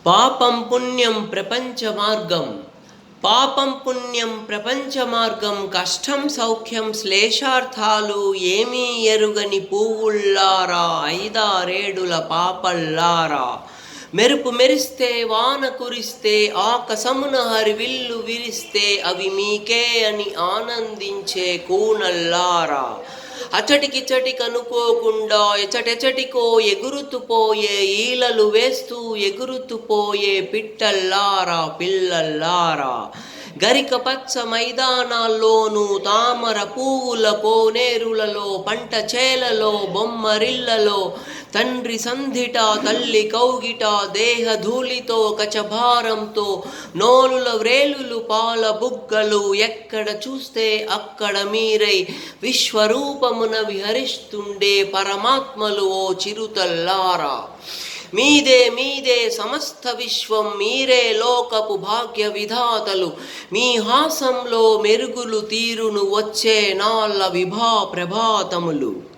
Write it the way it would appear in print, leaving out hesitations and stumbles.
పాపం పుణ్యం ప్రపంచ మార్గం. పాపం పుణ్యం ప్రపంచ మార్గం. కష్టం సౌఖ్యం శ్లేషార్థాలు ఏమీ ఎరుగని పువ్వుల్లారా, ఐదారేడుల పాపల్లారా. మెరుపు మెరిస్తే వాన కురిస్తే, ఆకాశమున హరివిల్లు విరిస్తే, అవి మీకే అని ఆనందించే కూనల్లారా. అచటికిచటి కనుకోకుండా ఎచటెచటికో ఎగురుతూ పోయే, ఈలలు వేస్తూ ఎగురుతూ పోయే పిట్టల్లారా, పిల్లల్లారా. గరిక పచ్చ మైదానాల్లోనూ, తామర పువ్వుల కోనేరులలో, పంట చేలలో, బొమ్మరిళ్లలో, తండ్రి సంధిట తల్లి కౌగిట, దేహ ధూళితో కచభారంతో, నోలుల వ్రేలులు పాల బుగ్గలు, ఎక్కడ చూస్తే అక్కడ మీరై విశ్వరూపమున విహరిస్తుండే పరమాత్మలు ఓ చిరుతల్లారా. మీదే మీదే సమస్త విశ్వం, మీరే లోకపు భాగ్య విధాతలు. మీ హాసంలో మెరుగులు తీరును వచ్చే నాళ్ళ విభా ప్రభాతములు.